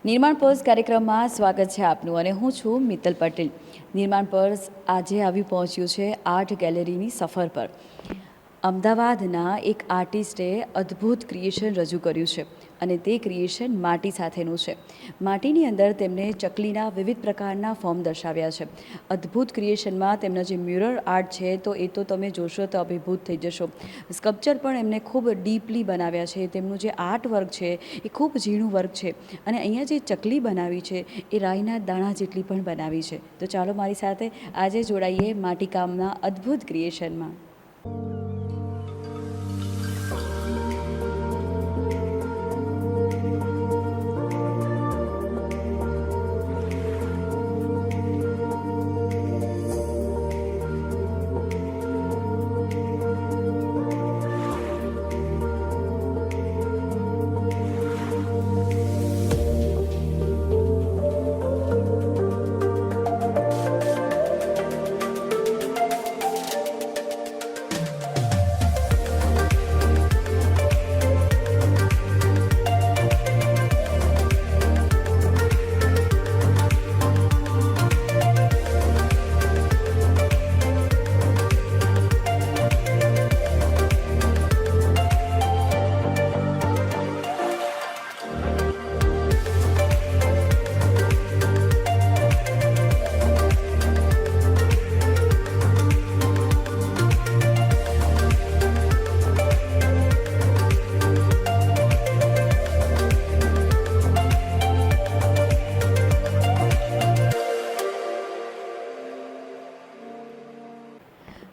નિર્માણ પર્સ કાર્યક્રમમાં સ્વાગત છે આપનું અને હું છું મિત્તલ પટેલ. નિર્માણ પર્સ આજે આવી પહોંચ્યું છે આર્ટ ગેલેરીની સફર પર. અમદાવાદના એક આર્ટિસ્ટે અદ્ભુત ક્રિએશન રજૂ કર્યું છે અને તે ક્રિએશન માટી સાથેનું છે. માટીની અંદર તેમણે ચકલીના વિવિધ પ્રકારના ફોર્મ દર્શાવ્યા છે. અદ્ભુત ક્રિએશનમાં તેમના જે મ્યુરલ આર્ટ છે તો એ તો તમે જોશો તો અભિભૂત થઈ જશો. સ્કલ્પચર પણ એમને ખૂબ ડીપલી બનાવ્યા છે. તેમનું જે આર્ટ વર્ક છે એ ખૂબ ઝીણું વર્ક છે અને અહીંયા જે ચકલી બનાવી છે એ રાઈના દાણા જેટલી પણ બનાવી છે. તો ચાલો મારી સાથે આજે જોડાઈએ માટીકામના અદ્ભુત ક્રિએશનમાં.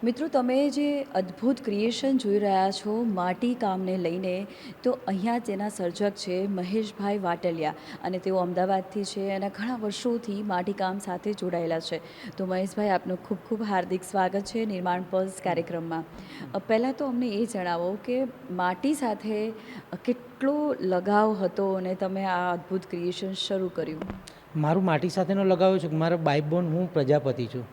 મિત્રો, તમે જે અદ્ભુત ક્રિએશન જોઈ રહ્યા છો માટી કામને લઈને, તો અહીંયા તેના સર્જક છે મહેશભાઈ વાટલિયા અને તેઓ અમદાવાદથી છે અને ઘણા વર્ષોથી માટીકામ સાથે જોડાયેલા છે. તો મહેશભાઈ, આપનું ખૂબ ખૂબ હાર્દિક સ્વાગત છે નિર્માણ પર્સ કાર્યક્રમમાં. પહેલાં તો અમને એ જણાવો કે માટી સાથે કેટલો લગાવ હતો અને તમે આ અદ્ભુત ક્રિએશન શરૂ કર્યું? મારું માટી સાથેનો લગાવ છે કે મારા બાઈબોન હું પ્રજાપતિ છું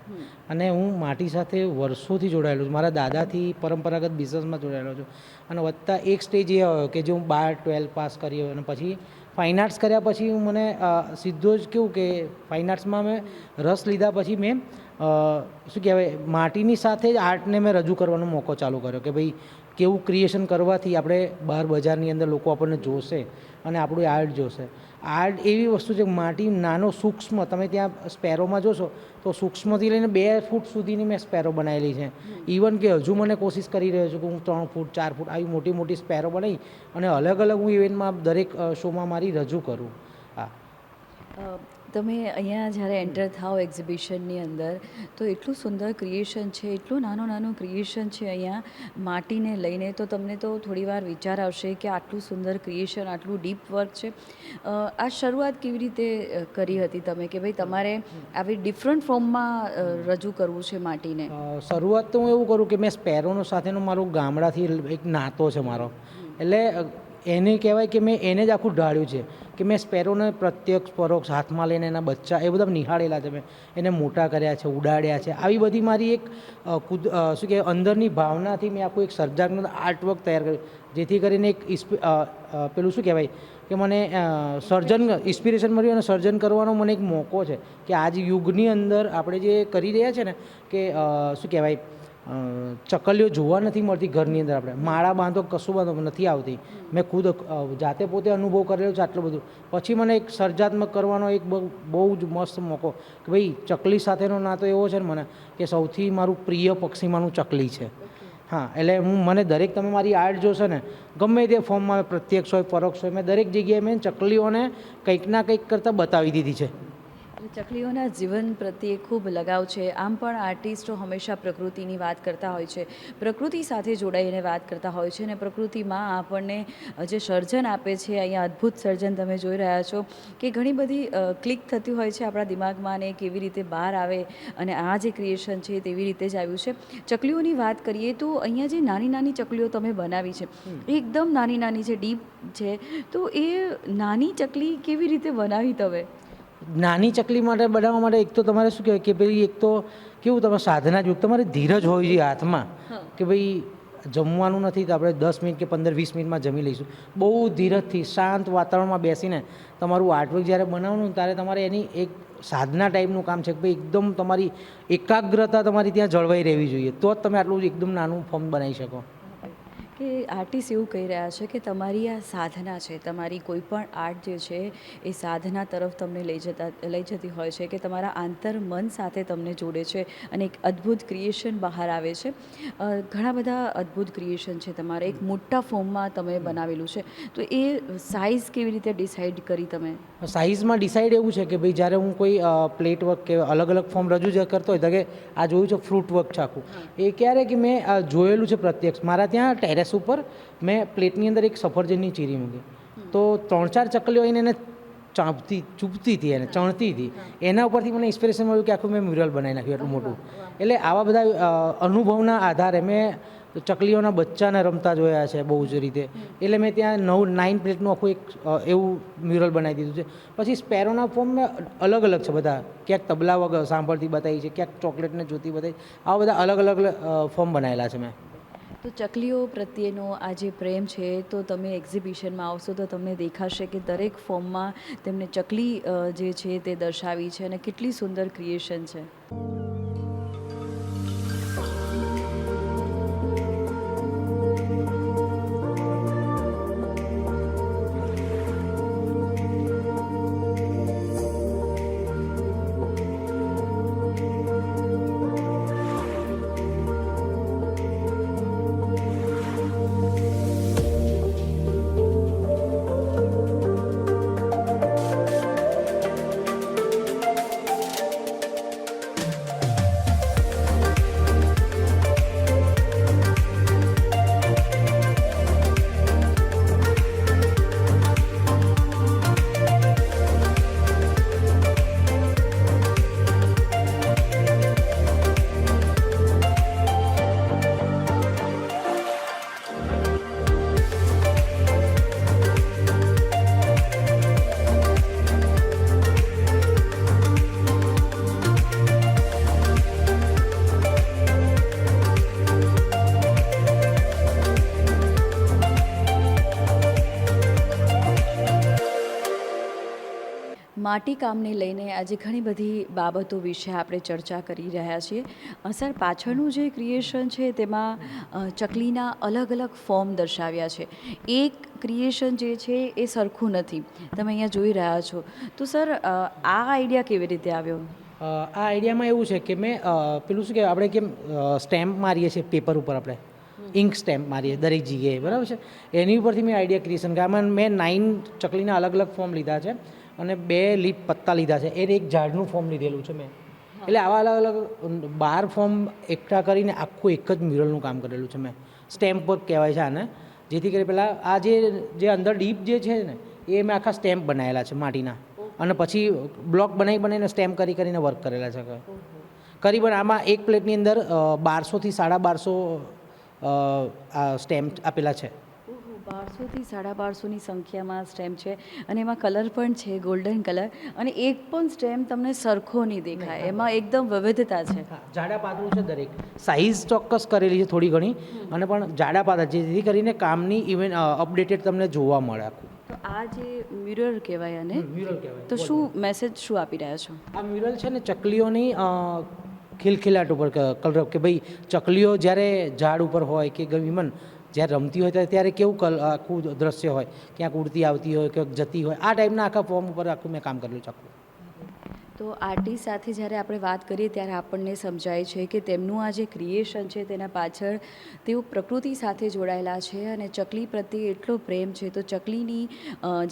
અને હું માટી સાથે વર્ષોથી જોડાયેલો છું. મારા દાદાથી પરંપરાગત બિઝનેસમાં જોડાયેલો છું અને વધતા એક સ્ટેજ એ આવ્યો કે જે હું 12-12 પાસ કર્યો અને પછી ફાઇન આર્ટ્સ કર્યા પછી હું મને સીધો જ કેવું કે ફાઇન આર્ટ્સમાં મેં રસ લીધા પછી મેં શું કહેવાય માટીની સાથે જ આર્ટને મેં રજૂ કરવાનો મોકો ચાલુ કર્યો કે ભાઈ કેવું ક્રિએશન કરવાથી આપણે બહાર બજારની અંદર લોકો આપણને જોશે અને આપણું આર્ટ જોશે. આર્ટ એવી વસ્તુ છે માટી નાનો સૂક્ષ્મ, તમે ત્યાં સ્પેરોમાં જોશો તો સૂક્ષ્મથી લઈને 2 ફૂટ સુધીની મેં સ્પેરો બનાવેલી છે. ઇવન કે હજુ મને કોશિશ કરી રહ્યો છું કે હું 3 ફૂટ 4 ફૂટ આવી મોટી મોટી સ્પેરો બનાવી અને અલગ અલગ હું ઇવેન્ટમાં દરેક શોમાં મારી રજૂ કરું. હા, તમે અહીંયા જ્યારે એન્ટર થાઓ એક્ઝિબિશનની અંદર તો એટલું સુંદર ક્રિએશન છે, એટલું નાનું ક્રિએશન છે અહીંયા માટીને લઈને, તો તમને તો થોડીવાર વિચાર આવશે કે આટલું સુંદર ક્રિએશન, આટલું ડીપ વર્ક છે. આ શરૂઆત કેવી રીતે કરી હતી તમે કે ભાઈ તમારે આવી ડિફરન્ટ ફોર્મમાં રજૂ કરવું છે માટીને? શરૂઆત તો હું એવું કરું કે મેં સ્પેરોનો સાથેનો મારો ગામડાથી એક નાતો છે મારો, એટલે એને કહેવાય કે મેં એને જ આખું ઢાળ્યું છે કે મેં સ્પેરોને પ્રત્યક્ષ પરોક્ષ હાથમાં લઈને એના બચ્ચા એ બધા નિહાળેલા છે, મેં એને મોટા કર્યા છે, ઉડાડ્યા છે. આવી બધી મારી એક શું કહેવાય અંદરની ભાવનાથી મેં આખું એક સર્જનાત્મક આર્ટવર્ક તૈયાર કર્યું, જેથી કરીને એક પેલું શું કહેવાય કે મને સર્જન ઇન્સ્પિરેશન મળ્યું અને સર્જન કરવાનો મને એક મોકો છે કે આજ યુગની અંદર આપણે જે કરી રહ્યા છે ને કે શું કહેવાય ચકલીઓ જોવા નથી મળતી ઘરની અંદર, આપણે માળા બાંધો કશું બાંધો નથી આવતી. મેં ખુદ જાતે પોતે અનુભવ કરેલો છે આટલું બધું. પછી મને એક સર્જનાત્મક કરવાનો એક બહુ જ મસ્ત મોકો કે ભાઈ ચકલી સાથેનો નાતો એવો છે ને મને કે સૌથી મારું પ્રિય પક્ષીમાંનું ચકલી છે. હા, એટલે મને દરેક તમે મારી આર્ટ જોશો ને ગમે તે ફોર્મમાં પ્રત્યક્ષ હોય પરોક્ષ હોય, મેં દરેક જગ્યાએ મેં ચકલીઓને કંઈક ના કંઈક કરતાં બતાવી દીધી છે. ચકલીઓના જીવન પ્રત્યે ખૂબ લગાવ છે. આમ પણ આર્ટિસ્ટો હંમેશા પ્રકૃતિની વાત કરતા હોય છે, પ્રકૃતિ સાથે જોડાઈને વાત કરતા હોય છે અને પ્રકૃતિમાં આપણને જે સર્જન આપે છે, અહીંયા અદ્ભુત સર્જન તમે જોઈ રહ્યા છો કે ઘણી બધી ક્લિક થતી હોય છે આપણા દિમાગમાં અને કેવી રીતે બહાર આવે અને આ જે ક્રિએશન છે તેવી રીતે જ આવ્યું છે. ચકલીઓની વાત કરીએ તો અહીંયા જે નાની ચકલીઓ તમે બનાવી છે એકદમ નાની છે, ડીપ છે, તો એ નાની ચકલી કેવી રીતે બનાવી તમે? નાની ચકલી માટે બનાવવા માટે એક તો તમારે શું કહેવાય કે ભાઈ એક તો કેવું તમે સાધના જ તમારે ધીરજ હોવી જોઈએ હાથમાં કે ભાઈ જમવાનું નથી તો આપણે 10 મિનિટ કે 15-20 મિનિટમાં જમી લઈશું. બહુ ધીરજથી શાંત વાતાવરણમાં બેસીને તમારું આર્ટવર્ક જ્યારે બનાવવાનું ત્યારે તમારે એની એક સાધના ટાઈપનું કામ છે કે ભાઈ એકદમ તમારી એકાગ્રતા તમારી ત્યાં જળવાઈ રહેવી જોઈએ, તો જ તમે આટલું એકદમ નાનું ફોર્મ બનાવી શકો. કે આર્ટિસ્ટ એવું કહી રહ્યા છે કે તમારી આ સાધના છે, તમારી કોઈ પણ આર્ટ જે છે એ સાધના તરફ તમને લઈ જતી હોય છે, કે તમારા આંતર મન સાથે તમને જોડે છે અને એક અદ્ભુત ક્રિએશન બહાર આવે છે. ઘણા બધા અદ્ભુત ક્રિએશન છે તમારે, એક મોટા ફોર્મમાં તમે બનાવેલું છે, તો એ સાઇઝ કેવી રીતે ડિસાઈડ કરી તમે? સાઇઝમાં ડિસાઈડ એવું છે કે ભાઈ જ્યારે હું કોઈ પ્લેટ વર્ક કે અલગ અલગ ફોર્મ રજૂ કરતો હોય તો કે આ જોયું છે ફ્રૂટ વર્ક છે આખું, એ ક્યારે કે મેં જોયેલું છે પ્રત્યક્ષ. મારા ત્યાં ટેરેસ ઉપર મેં પ્લેટની અંદર એક સફરજનની ચીરી મૂકી, તો 3-4 ચકલીઓ આવીને એને ચૂપતી હતી એને ચણતી હતી. એના ઉપરથી મને ઇન્સ્પિરેશન મળ્યું કે આખું મેં મ્યુરલ બનાવી નાખ્યું એટલું મોટું. એટલે આવા બધા અનુભવના આધારે મેં ચકલીઓના બચ્ચાને રમતા જોયા છે બહુ જ રીતે. એટલે મેં ત્યાં 9 પ્લેટનું આખું એક એવું મ્યુરલ બનાવી દીધું છે. પછી સ્પેરોના ફોર્મ અલગ અલગ છે બધા, ક્યાંક તબલા વગર સાંભળતી બતાવી છે, ક્યાંક ચોકલેટને જોતી બતાવી, આવા બધા અલગ અલગ ફોર્મ બનાવેલા છે મેં. તો ચકલીઓ પ્રત્યેનો આ જે પ્રેમ છે, તો તમે એક્ઝિબિશનમાં આવશો તો તમને દેખાશે કે દરેક ફોર્મમાં તેમને ચકલી જે છે તે દર્શાવી છે અને કેટલી સુંદર ક્રિએશન છે. માટીકામને લઈને આજે ઘણી બધી બાબતો વિશે આપણે ચર્ચા કરી રહ્યા છીએ. સર, પાછળનું જે ક્રિએશન છે તેમાં ચકલીના અલગ અલગ ફોર્મ દર્શાવ્યા છે. એક ક્રિએશન જે છે એ સરખું નથી, તમે અહીંયા જોઈ રહ્યા છો. તો સર, આ આઈડિયા કેવી રીતે આવ્યો? આ આઈડિયામાં એવું છે કે મેં પેલું શું કહેવાય, આપણે કેમ સ્ટેમ્પ મારીએ છીએ પેપર ઉપર, આપણે ઇંક સ્ટેમ્પ મારીએ દરેક જગ્યાએ, બરાબર છે, એની ઉપરથી મેં આઈડિયા ક્રિએશન કે આમાં મેં 9 ચકલીના અલગ અલગ ફોર્મ લીધા છે અને 2 લીપ પત્તા લીધા છે, એને એક ઝાડનું ફોર્મ લીધેલું છે મેં. એટલે આવા અલગ અલગ 12 ફોર્મ એકઠા કરીને આખું એક જ મ્યુરલનું કામ કરેલું છે મેં. સ્ટેમ્પ વર્ક કહેવાય છે આને. જેથી કરી પહેલાં આ જે અંદર ડીપ જે છે ને એ મેં આખા સ્ટેમ્પ બનાવેલા છે માટીના, અને પછી બ્લોક બનાવીને સ્ટેમ્પ કરીને વર્ક કરેલા છે. કરીબન આમાં એક પ્લેટની અંદર 1200 થી 1250 સ્ટેમ્પ આપેલા છે. 1200 થી 1250ની સંખ્યામાં સ્ટેમ્પ છે, અને એમાં કલર પણ છે ગોલ્ડન કલર, અને એક પણ સ્ટેમ્પ તમને સરખો નહીં દેખાય, એમાં એકદમ વિવિધતા છે. જાડા પાતળું છે દરેક, સાઇઝ ચોક્કસ કરેલી છે થોડી ઘણી, અને પણ જાડા પાતળા, જેથી કરીને કામની ઇવેન્ટ અપડેટેડ તમને જોવા મળે આખું. તો આ જે મ્યુરલ કહેવાય, અને મ્યુરલ કહેવાય. તો શું આપી રહ્યા છો? આ મ્યુરલ છે ને ચકલીઓની ખિલખિલાટ ઉપર કલર, કે ભાઈ ચકલીઓ જ્યારે ઝાડ ઉપર હોય કે ઇવન જ્યારે રમતી હોય ત્યારે કેવું આખું દ્રશ્ય હોય, ક્યાંક ઉડતી આવતી હોય, ક્યાંક જતી હોય, આ ટાઈપના આખા ફોર્મ ઉપર આખું મેં કામ કરેલું છે. તો આર્ટિસ્ટ સાથે જ્યારે આપણે વાત કરીએ ત્યારે આપણને સમજાય છે કે તેમનું આ જે ક્રિએશન છે તેના પાછળ તેઓ પ્રકૃતિ સાથે જોડાયેલા છે, અને ચકલી પ્રત્યે એટલો પ્રેમ છે. તો ચકલીની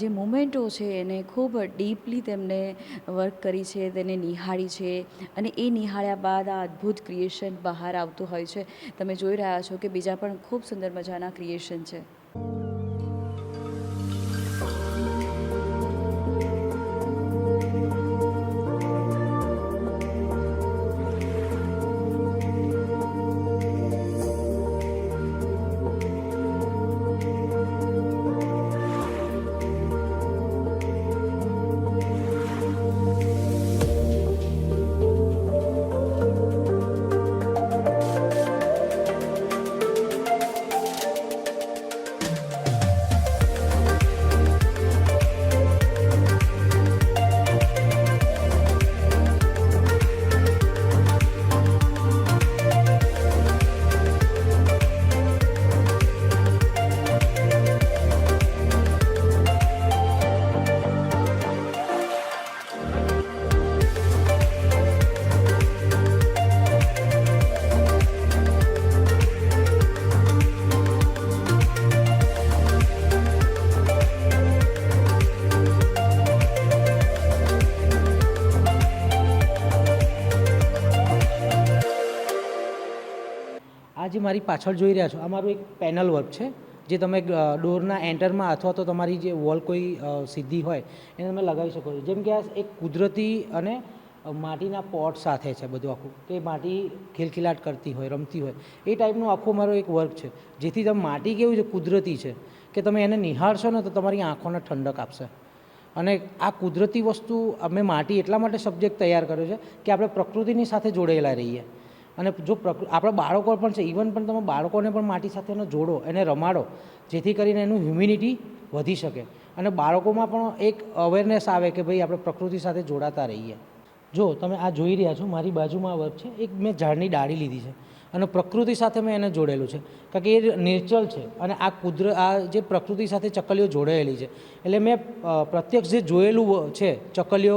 જે મુમેન્ટો છે એને ખૂબ ડીપલી તેમને વર્ક કરી છે, તેને નિહાળી છે, અને એ નિહાળ્યા બાદ આ અદ્ભુત ક્રિએશન બહાર આવતું હોય છે. તમે જોઈ રહ્યા છો કે બીજા પણ ખૂબ સુંદર મજાના ક્રિએશન છે. આ જે મારી પાછળ જોઈ રહ્યા છો આ મારું એક પેનલ વર્ક છે જે તમે ડોરના એન્ટરમાં અથવા તો તમારી જે વોલ કોઈ સીધી હોય એને તમે લગાવી શકો છો. જેમ કે આ એક કુદરતી અને માટીના પોટ સાથે છે બધું આખું, કે માટી ખિલખિલાટ કરતી હોય, રમતી હોય, એ ટાઈપનું આખું મારો એક વર્ક છે. જેથી તમે માટી કેવું છે, કુદરતી છે, કે તમે એને નિહાળશો ને તો તમારી આંખોને ઠંડક આપશે. અને આ કુદરતી વસ્તુ અમે માટી એટલા માટે સબ્જેક્ટ તૈયાર કર્યો છે કે આપણે પ્રકૃતિની સાથે જોડાયેલા રહીએ. અને જો આપણા બાળકો પણ છે, ઇવન પણ તમે બાળકોને પણ માટી સાથે એને જોડો, એને રમાડો, જેથી કરીને એનું હ્યુમિનિટી વધી શકે અને બાળકોમાં પણ એક અવેરનેસ આવે કે ભાઈ આપણે પ્રકૃતિ સાથે જોડાતા રહીએ. જો તમે આ જોઈ રહ્યા છો મારી બાજુમાં આ વર્ક છે, એક મેં ઝાડની ડાળી લીધી છે અને પ્રકૃતિ સાથે મેં એને જોડેલું છે, કારણ કે એ નેચરલ છે અને આ જે પ્રકૃતિ સાથે ચકલીઓ જોડાયેલી છે. એટલે મેં પ્રત્યક્ષ જે જોયેલું છે, ચકલીઓ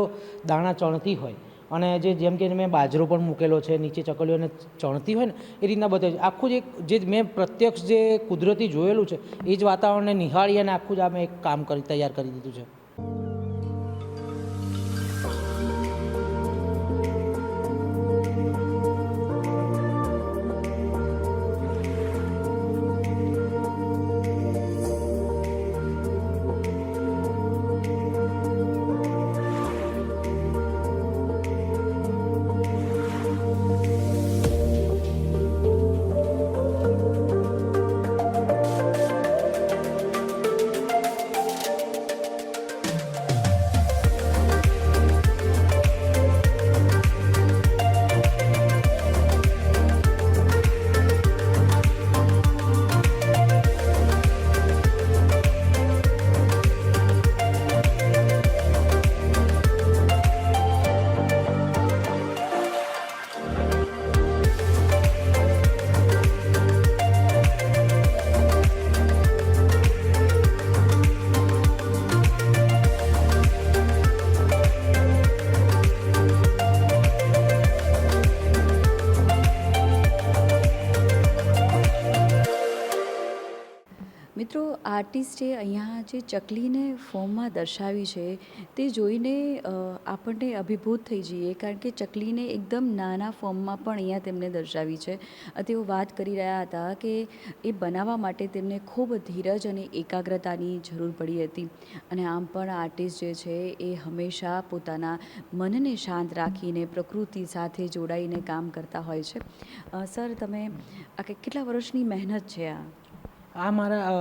દાણા ચણતી હોય અને જેમ કે મેં બાજરો પણ મૂકેલો છે, નીચે ચકલીઓને ચણતી હોય ને એ રીતના બતાવ્યું. આખું જે મેં પ્રત્યક્ષ જે કુદરતી જોયેલું છે એ જ વાતાવરણને નિહાળી અને આખું જ આ મેં એક કામ તૈયાર કરી દીધું છે. મિત્રો, આર્ટિસ્ટે અહીંયા જે ચકલીને ફોર્મમાં દર્શાવી છે તે જોઈને આપણને અભિભૂત થઈ જઈએ, કારણ કે ચકલીને એકદમ નાના ફોર્મમાં પણ અહીંયા તેમને દર્શાવી છે. તેઓ વાત કરી રહ્યા હતા કે એ બનાવવા માટે તેમને ખૂબ ધીરજ અને એકાગ્રતાની જરૂર પડી હતી. અને આમ પણ આર્ટિસ્ટ જે છે એ હંમેશા પોતાના મનને શાંત રાખીને પ્રકૃતિ સાથે જોડાઈને કામ કરતા હોય છે. સર, તમે આ કેટલા વર્ષની મહેનત છે આ મારા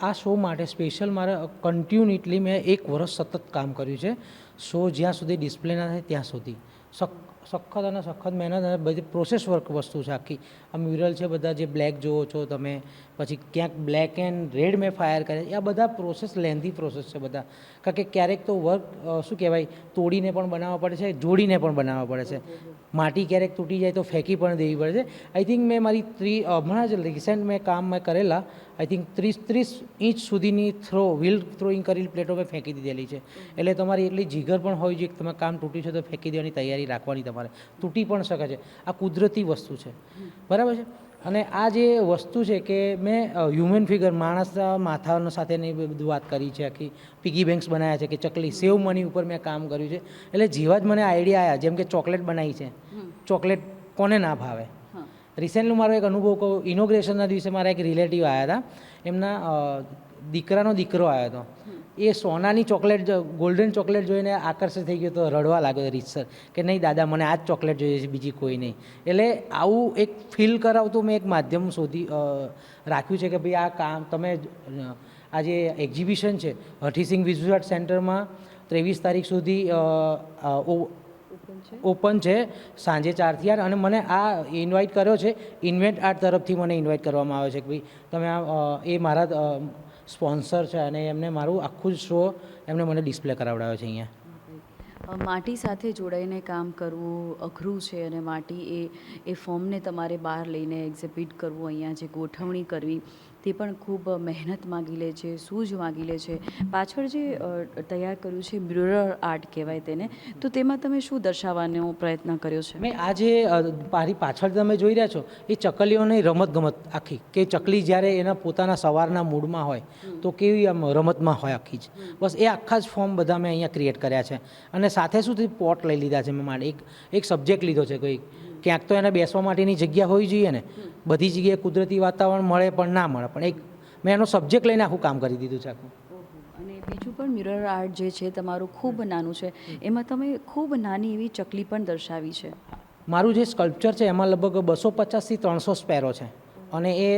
આ શો માટે સ્પેશિયલ મારા કન્ટિન્યુઅસલી મેં 1 વર્ષ સતત કામ કર્યું છે. શો જ્યાં સુધી ડિસ્પ્લે ના થાય ત્યાં સુધી સખત અને સખત મહેનત અને બધી પ્રોસેસ વર્ક વસ્તુ છે આખી. આ મ્યુરલ છે બધા જે બ્લેક જુઓ છો તમે, પછી ક્યાંક બ્લેક એન્ડ રેડ મેં ફાયર કર્યા, આ બધા પ્રોસેસ લેન્ધી પ્રોસેસ છે બધા. કારણ કે ક્યારેક તો વર્ક શું કહેવાય, તોડીને પણ બનાવવા પડે છે, જોડીને પણ બનાવવા પડે છે. માટી ક્યારેક તૂટી જાય તો ફેંકી પણ દેવી પડે છે. આઈ થિંક મેં મારી હમણાં જ રિસેન્ટ મેં કામ કરેલા આઈ થિંક 30 ઇંચ સુધીની વ્હીલ થ્રોઈંગ કરેલી પ્લેટો મેં ફેંકી દીધેલી છે. એટલે તમારી એટલી જીગર પણ હોવી જોઈએ કે તમે કામ તૂટ્યું છે તો ફેંકી દેવાની તૈયારી રાખવાની, તમારે તૂટી પણ શકે છે. આ કુદરતી વસ્તુ છે, બરાબર છે. અને આ જે વસ્તુ છે કે મેં હ્યુમન ફિગર, માણસના માથા સાથેની બધું વાત કરી છે, આખી પીગી બેંક્સ બનાવ્યા છે, કે ચકલી સેવ મની ઉપર મેં કામ કર્યું છે. એટલે જેવા જ મને આઈડિયા આવ્યા, જેમ કે ચોકલેટ બનાવી છે, ચોકલેટ કોને ના ભાવે. રિસેન્ટલી મારો એક અનુભવ કહું, ઇનોગ્રેશનના દિવસે મારા એક રિલેટિવ આવ્યા હતા, એમના દીકરાનો દીકરો આવ્યો હતો. એ સોનાની ચોકલેટ, ગોલ્ડન ચોકલેટ જોઈને આકર્ષિત થઈ ગયો તો રડવા લાગ્યો રીતસર, કે નહીં દાદા, મને આ જ ચોકલેટ જોઈએ છે, બીજી કોઈ નહીં. એટલે આવું એક ફીલ કરાવતું મેં એક માધ્યમ રાખ્યું છે કે ભાઈ આ કામ તમે, આ જે એક્ઝિબિશન છે હઠીસિંગ વિઝ્યુઅલ આર્ટ સેન્ટરમાં 23 તારીખ સુધી ઓપન છે, સાંજે 4 થી 8. અને મને આ ઇન્વાઇટ કર્યો છે, ઇન્વેન્ટ આર્ટ તરફથી મને ઇન્વાઇટ કરવામાં આવે છે કે ભાઈ તમે એ મારા સ્પોન્સર છે અને એમને મારું આખું જ શો એમને મને ડિસ્પ્લે કરાવડાવ્યો છે અહીંયા. માટી સાથે જોડાઈને કામ કરવું અઘરું છે અને માટી એ ફોર્મને તમારે બહાર લઈને એક્ઝિબિટ કરવું, અહીંયા જે ગોઠવણી કરવી તે પણ ખૂબ મહેનત માગી લે છે, સૂઝ માગી લે છે. પાછળ જે તૈયાર કર્યું છે મ્યુરલ આર્ટ કહેવાય તેને, તો તેમાં તમે શું દર્શાવવાનો પ્રયત્ન કર્યો છે? મેં આ જે મારી પાછળ તમે જોઈ રહ્યા છો એ ચકલીઓની રમતગમત આખી, કે ચકલી જ્યારે એના પોતાના સવારના મૂડમાં હોય તો કેવી આમ રમતમાં હોય આખી જ, બસ એ આખા જ ફોર્મ બધા મેં અહીંયા ક્રિએટ કર્યા છે. અને સાથે શું પોટ લઈ લીધા છે મેં, એક સબ્જેક્ટ લીધો છે કોઈ, ક્યાંક તો એને બેસવા માટેની જગ્યા હોવી જોઈએ ને. બધી જગ્યાએ કુદરતી વાતાવરણ મળે પણ ના મળે, પણ એક મેં એનો સબ્જેક્ટ લઈને આખું કામ કરી દીધું છે આખું. અને બીજું પણ મિરર આર્ટ જે છે તમારું ખૂબ નાનું છે, એમાં તમે ખૂબ નાની એવી ચકલી પણ દર્શાવી છે. મારું જે સ્કલ્પચર છે એમાં લગભગ 250થી 300 સ્પેરો છે, અને એ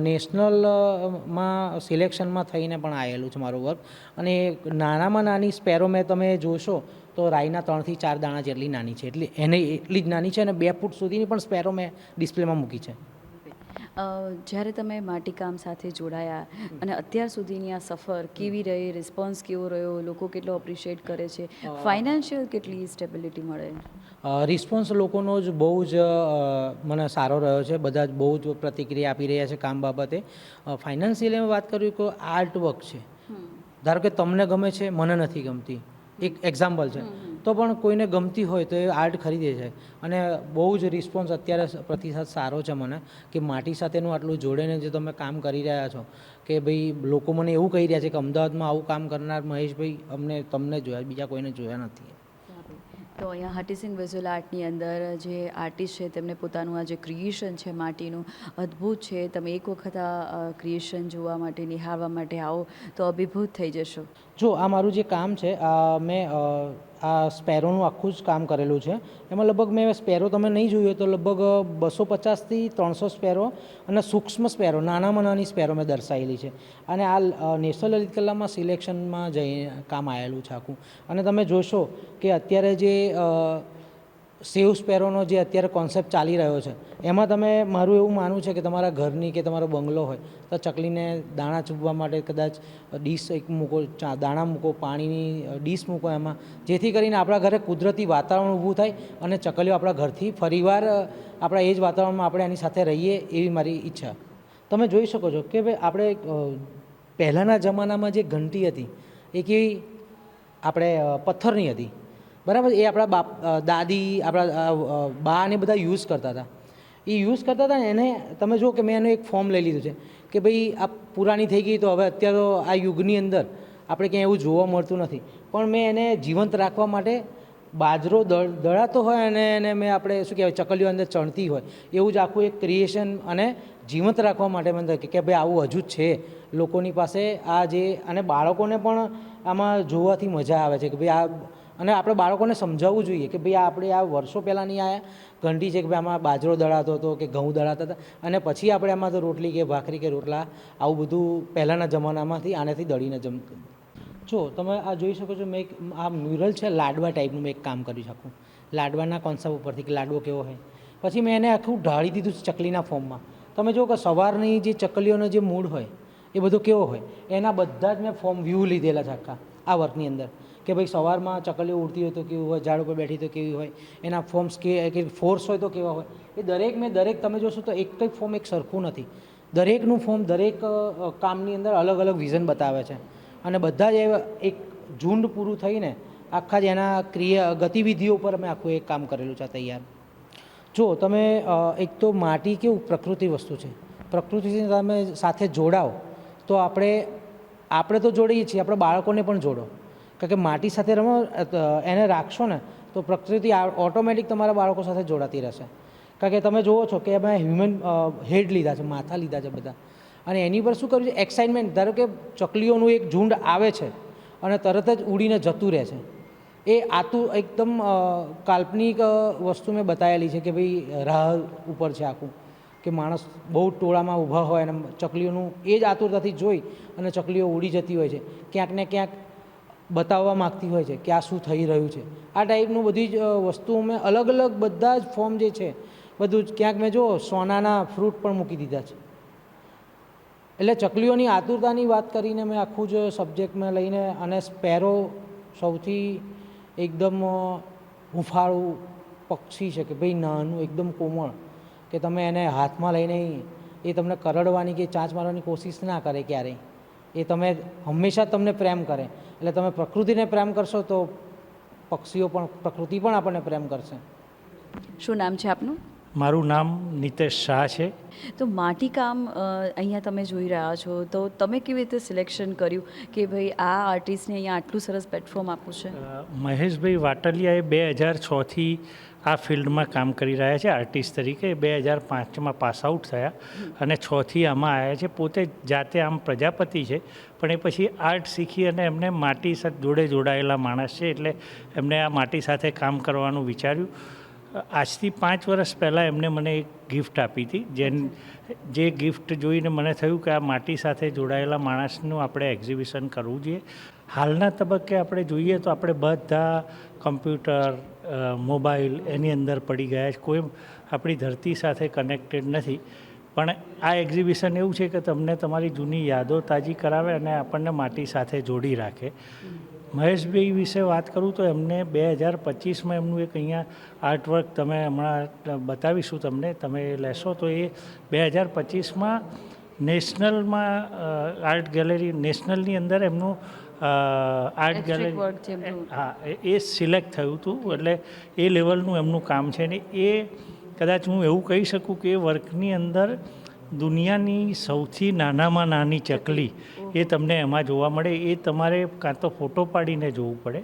નેશનલમાં સિલેક્શનમાં થઈને પણ આવેલું છે મારું વર્ક. અને નાનામાં નાની સ્પેરો મેં તમે જોશો તો રાઈના 3થી 4 દાણા જેટલી નાની છે, એટલે એને એટલી જ નાની છે, અને 2 ફૂટ સુધીની પણ સ્પેરો મેં ડિસ્પ્લેમાં મૂકી છે. જ્યારે તમે માટીકામ સાથે જોડાયા અને અત્યાર સુધીની આ સફર કેવી રહી, રિસ્પોન્સ કેવો રહ્યો, લોકો કેટલો અપ્રિશિએટ કરે છે, ફાઇનાન્શિયલ કેટલી સ્ટેબિલિટી મળે? રિસ્પોન્સ લોકોનો જ બહુ જ મને સારો રહ્યો છે. બધા જ બહુ જ પ્રતિક્રિયા આપી રહ્યા છે કામ બાબતે. ફાઇનાન્શિયલી વાત કરું તો આર્ટ વર્ક છે, ધારો કે તમને ગમે છે, મને નથી ગમતી, એક એક્ઝામ્પલ છે, તો પણ કોઈને ગમતી હોય તો એ આર્ટ ખરીદે છે. અને બહુ જ રિસ્પોન્સ અત્યારે પ્રતિસાદ સારો છે મને, કે માટી સાથેનું આટલું જોડેને જે તમે કામ કરી રહ્યા છો, કે ભાઈ લોકો મને એવું કહી રહ્યા છે કે અમદાવાદમાં આવું કામ કરનાર મહેશભાઈ તમને જોયા, બીજા કોઈને જોયા નથી. તો અહીંયા હટીસિંગ વિઝ્યુઅલ આર્ટની અંદર જે આર્ટિસ્ટ છે તેમને પોતાનું આ જે ક્રિએશન છે માટીનું અદ્ભુત છે. તમે એક વખત આ ક્રિએશન જોવા માટે, નિહાળવા માટે આવો તો અભિભૂત થઈ જશો. જો આ મારું જે કામ છે, મેં આ સ્પેરોનું આખું જ કામ કરેલું છે. એમાં લગભગ મેં સ્પેરો તમે નહીં જોયું તો લગભગ 250થી 300 સ્પેરો અને સૂક્ષ્મ સ્પેરો, નાનામાં નાની સ્પેરો મેં દર્શાવેલી છે. અને આ નેશનલ લલિત કલામાં સિલેક્શનમાં જઈ કામ આવેલું છે આખું. અને તમે જોશો કે અત્યારે જે સેવ સ્પેરોનો જે અત્યારે કોન્સેપ્ટ ચાલી રહ્યો છે, એમાં તમે, મારું એવું માનવું છે કે તમારા ઘરની કે તમારો બંગલો હોય તો ચકલીને દાણા ચૂપવા માટે કદાચ ડીશ એક મૂકો, દાણા મૂકો, પાણીની ડીશ મૂકો એમાં, જેથી કરીને આપણા ઘરે કુદરતી વાતાવરણ ઊભું થાય અને ચકલીઓ આપણા ઘરથી ફરીવાર આપણા એ જ વાતાવરણમાં આપણે એની સાથે રહીએ, એવી મારી ઈચ્છા. તમે જોઈ શકો છો કે ભાઈ આપણે પહેલાંના જમાનામાં જે ઘંટી હતી એ કેવી આપણે પથ્થરની હતી, બરાબર. એ આપણા દાદી, આપણા બા ને બધા યુઝ કરતા હતા. એ યુઝ કરતા હતા ને, એને તમે જુઓ કે મેં એનું એક ફોર્મ લઈ લીધું છે કે ભાઈ આ પુરાણી થઈ ગઈ, તો હવે અત્યારે તો આ યુગની અંદર આપણે ક્યાંય એવું જોવા મળતું નથી, પણ મેં એને જીવંત રાખવા માટે બાજરો દળાતો હોય અને એને મેં આપણે શું કહેવાય ચકલીઓ અંદર ચણતી હોય એવું જ આખું એક ક્રિએશન અને જીવંત રાખવા માટે મને કે ભાઈ આવું હજુ જ છે લોકોની પાસે આ જે, અને બાળકોને પણ આમાં જોવાથી મજા આવે છે કે ભાઈ આ, અને આપણે બાળકોને સમજાવવું જોઈએ કે ભાઈ આપણે આ વર્ષો પહેલાંની આ ઘંટી છે કે ભાઈ આમાં બાજરો દળાતો હતો કે ઘઉં દળાતા હતા, અને પછી આપણે આમાં તો રોટલી કે ભાખરી કે રોટલા આવું બધું પહેલાંના જમાનામાંથી આનાથી દળીને જમતું. જો તમે આ જોઈ શકો છો, મેં આ મ્યુરલ છે લાડવા ટાઈપનું મેં એક કામ કર્યું છે આખું, લાડવાના કોન્સેપ્ટ ઉપરથી કે લાડવો કેવો હોય. પછી મેં એને આખું ઢાળી દીધું છે ચકલીના ફોર્મમાં. તમે જુઓ કે સવારની જે ચકલીઓનો જે મૂડ હોય એ બધો કેવો હોય, એના બધા જ મેં ફોર્મ વ્યૂ લીધેલા છે આખા આ વર્કની અંદર, કે ભાઈ સવારમાં ચકલીઓ ઉડતી હોય તો કેવું હોય, ઝાડ ઉપર બેઠી તો કેવી હોય, એના ફોર્મ્સ કે ફોર્સ હોય તો કેવા હોય, એ દરેક તમે જોશો તો એક જ ફોર્મ એક સરખું નથી. દરેકનું ફોર્મ દરેક કામની અંદર અલગ અલગ વિઝન બતાવે છે, અને બધા જ એક ઝુંડ પૂરું થઈને આખા જ એના ગતિવિધિઓ પર અમે આખું એક કામ કરેલું છે તૈયાર. જો તમે એક તો માટી કેવું પ્રકૃતિ વસ્તુ છે, પ્રકૃતિથી તમે સાથે જોડાઓ તો આપણે તો જોડીએ છીએ, આપણે બાળકોને પણ જોડો, કારણ કે માટી સાથે રમો, એને રાખશો ને તો પ્રકૃતિ ઓટોમેટિક તમારા બાળકો સાથે જોડાતી રહેશે. કારણ કે તમે જુઓ છો કે અમે હ્યુમન હેડ લીધા છે, માથા લીધા છે બધા, અને એની પર શું કર્યું છે એક્સાઇટમેન્ટ. ધારો કે ચકલીઓનું એક ઝુંડ આવે છે અને તરત જ ઉડીને જતું રહે છે, એ એકદમ કાલ્પનિક વસ્તુ મેં બતાવેલી છે કે ભાઈ રાહ ઉપર છે આખું, કે માણસ બહુ ટોળામાં ઊભા હોય અને ચકલીઓનું એ જ આતુરતાથી જોઈ અને ચકલીઓ ઉડી જતી હોય છે, ક્યાંક ને ક્યાંક બતાવવા માગતી હોય છે કે આ શું થઈ રહ્યું છે. આ ટાઈપનું બધી જ વસ્તુઓ મેં અલગ અલગ બધા જ ફોર્મ જે છે બધું જ, ક્યાંક મેં જો સોનાના ફ્રૂટ પણ મૂકી દીધા છે. એટલે ચકલીઓની આતુરતાની વાત કરીને મેં આખું જ સબ્જેક્ટ મેં લઈને, અને સ્પેરો સૌથી એકદમ હૂંફાળું પક્ષી છે કે ભાઈ નાનું એકદમ કોમળ, કે તમે એને હાથમાં લઈને એ તમને કરડવાની કે ચાંચ મારવાની કોશિશ ના કરે ક્યારેય, એ તમે હંમેશા તમને પ્રેમ કરે. એટલે તમે પ્રકૃતિને પ્રેમ કરશો તો પ્રકૃતિ પણ આપણને પ્રેમ કરશે. શું નામ છે આપનું? મારું નામ નિતેશ શાહ છે. તો માટીકામ અહીંયા તમે જોઈ રહ્યા છો, તો તમે કેવી રીતે સિલેક્શન કર્યું કે ભાઈ આ આર્ટિસ્ટને અહીંયા આટલું સરસ પ્લેટફોર્મ આપવું છે? મહેશભાઈ વાટલિયાએ 2006થી આ ફિલ્ડમાં કામ કરી રહ્યા છે આર્ટિસ્ટ તરીકે. 2005માં પાસ આઉટ થયા અને 6થી આમાં આવ્યા છે. પોતે જાતે આમ પ્રજાપતિ છે, પણ એ પછી આર્ટ શીખી અને એમને માટી સાથે જોડે જોડાયેલા માણસ છે, એટલે એમને આ માટી સાથે કામ કરવાનું વિચાર્યું. આજથી 5 વર્ષ પહેલાં એમને મને એક ગિફ્ટ આપી હતી, જે ગિફ્ટ જોઈને મને થયું કે આ માટી સાથે જોડાયેલા માણસનું આપણે એક્ઝિબિશન કરવું જોઈએ. હાલના તબક્કે આપણે જોઈએ તો આપણે બધા કમ્પ્યુટર, મોબાઈલ એની અંદર પડી ગયા છે. કોઈ આપણી ધરતી સાથે કનેક્ટેડ નથી. પણ આ એક્ઝિબિશન એવું છે કે તમને તમારી જૂની યાદો તાજી કરાવે અને આપણને માટી સાથે જોડી રાખે. મહેશભાઈ વિશે વાત કરું તો એમને 2025માં એમનું એક અહીંયા આર્ટવર્ક તમે હમણાં બતાવીશું તમને, તમે લેશો તો એ 2025માં નેશનલમાં આર્ટ ગેલેરી નેશનલની અંદર એમનું આર્ટ ગેલેરી હા એ સિલેક્ટ થયું હતું. એટલે એ લેવલનું એમનું કામ છે ને એ કદાચ હું એવું કહી શકું કે એ વર્કની અંદર દુનિયાની સૌથી નાનામાં નાની ચકલી એ તમને એમાં જોવા મળે. એ તમારે કાં તો ફોટો પાડીને જોવું પડે,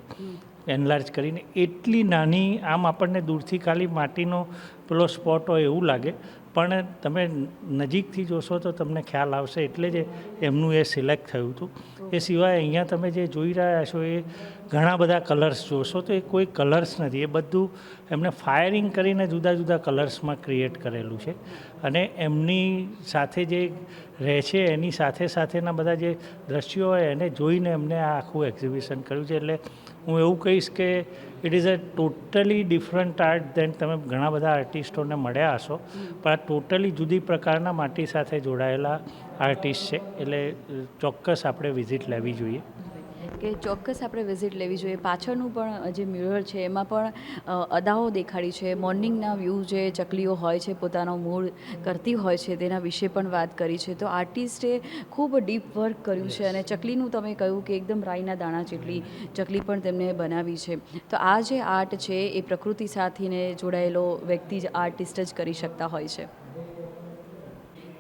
એનલાર્જ કરીને. એટલી નાની, આમ આપણને દૂરથી ખાલી માટીનો પેલો સ્પોટ હોય એવું લાગે, પણ તમે નજીકથી જોશો તો તમને ખ્યાલ આવશે. એટલે જ એમનું એ સિલેક્ટ થયું હતું. એ સિવાય અહીંયા તમે જે જોઈ રહ્યા છો એ ઘણા બધા કલર્સ જોશો તો એ કોઈ કલર્સ નથી, એ બધું એમને ફાયરિંગ કરીને જુદા જુદા કલર્સમાં ક્રિએટ કરેલું છે. અને એમની સાથે જે રહે છે એની સાથે સાથેના બધા જે દ્રશ્યો હોય એને જોઈને એમને આ આખું એક્ઝિબિશન કર્યું છે. એટલે હું એવું કહીશ કે it is a totally different art than તમે ઘણા બધા આર્ટિસ્ટોને મળ્યા હશો, પણ આ ટોટલી જુદી પ્રકારના માટી સાથે જોડાયેલા આર્ટિસ્ટ છે. એટલે ચોક્કસ આપણે વિઝિટ લેવી જોઈએ. કે ચોક્કસ આપણે વિઝિટ લેવી જોઈએ. પાછળનું પણ જે મ્યુરલ છે એમાં પણ અદાઓ દેખાડી છે. મોર્નિંગના વ્યૂ જે ચકલીઓ હોય છે પોતાનો મૂળ કરતી હોય છે તેના વિશે પણ વાત કરી છે. તો આર્ટિસ્ટે ખૂબ ડીપ વર્ક કર્યું છે. અને ચકલીનું તમે કહ્યું કે એકદમ રાઈના દાણા જેટલી ચકલી પણ તેમને બનાવી છે. તો આ જે આર્ટ છે એ પ્રકૃતિ સાથેને જોડાયેલો વ્યક્તિ જ આર્ટિસ્ટ જ કરી શકતા હોય છે.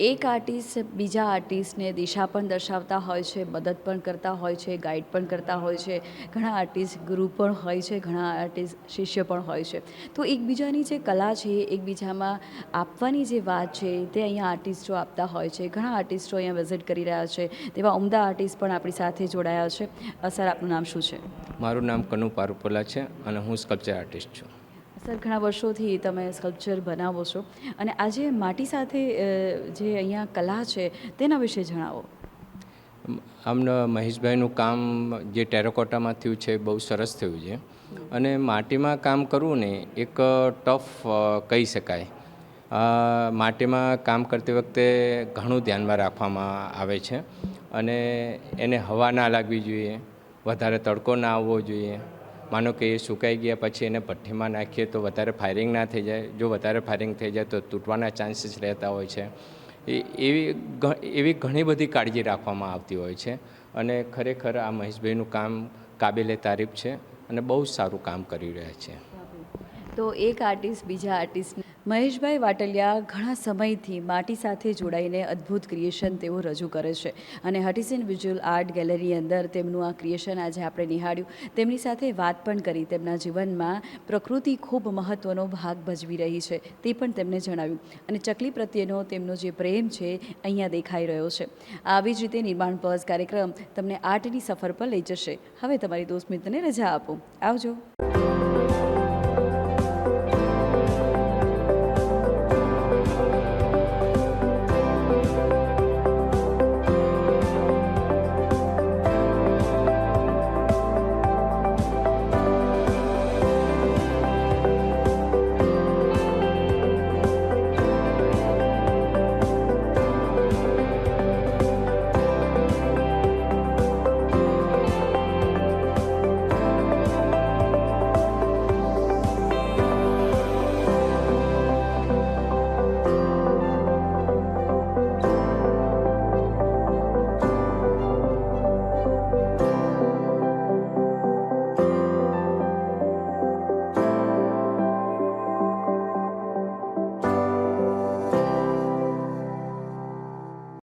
એક આર્ટિસ્ટ બીજા આર્ટિસ્ટને દિશા પણ દર્શાવતા હોય છે, મદદ પણ કરતા હોય છે, ગાઈડ પણ કરતા હોય છે. ઘણા આર્ટિસ્ટ ગુરુ પણ હોય છે, ઘણા આર્ટિસ્ટ શિષ્ય પણ હોય છે. તો એકબીજાની જે કલા છે એકબીજામાં આપવાની જે વાત છે તે અહીંયા આર્ટિસ્ટો આપતા હોય છે. ઘણા આર્ટિસ્ટો અહીંયા વિઝિટ કરી રહ્યા છે. તેવા ઉમદા આર્ટિસ્ટ પણ આપણી સાથે જોડાયા છે. સર, આપનું નામ શું છે? મારું નામ કનુ પારુપોલા છે અને હું સ્કલ્પચર આર્ટિસ્ટ છું. સર, ઘણા વર્ષોથી તમે સ્કલ્પચર બનાવો છો અને આજે માટી સાથે જે અહીંયા કલા છે તેના વિશે જણાવો. આમને મહેશભાઈનું કામ જે ટેરાકોટામાં થયું છે બહુ સરસ થયું છે. અને માટીમાં કામ કરવું ને એક ટફ કહી શકાય. માટીમાં કામ કરતી વખતે ઘણું ધ્યાનમાં રાખવામાં આવે છે. અને એને હવા ના લાગવી જોઈએ, વધારે તડકો ના આવવો જોઈએ. માનો કે એ સુકાઈ ગયા પછી એને ભઠ્ઠીમાં નાખીએ તો વધારે ફાયરિંગ ના થઈ જાય. જો વધારે ફાયરિંગ થઈ જાય તો તૂટવાના ચાન્સીસ રહેતા હોય છે. એવી ઘણી બધી કાળજી રાખવામાં આવતી હોય છે. અને ખરેખર આ મહેશભાઈનું કામ કાબિલે તારીફ છે અને બહુ સારું કામ કરી રહ્યા છે. તો એક આર્ટિસ્ટ બીજા આર્ટિસ્ટ મહેશભાઈ વાટલિયા ઘણા સમયથી માટી સાથે જોડાઈને અદ્ભુત ક્રિએશન તેઓ રજૂ કરે છે. અને હટીસિન વિઝ્યુઅલ આર્ટ ગેલેરી અંદર તેમનું આ ક્રિએશન આજે આપણે નિહાળ્યું. તેમની સાથે વાત પણ કરી. તેમના જીવનમાં પ્રકૃતિ ખૂબ મહત્ત્વનો ભાગ ભજવી રહી છે તે પણ તેમને જણાવ્યું. અને ચકલી પ્રત્યેનો તેમનો જે પ્રેમ છે અહીંયા દેખાઈ રહ્યો છે. આવી જ રીતે નિર્માણ પર્સ કાર્યક્રમ તમને આર્ટની સફર પર લઈ જશે. હવે તમારી દોસ્ત મિત્રને રજા આપો. આવજો.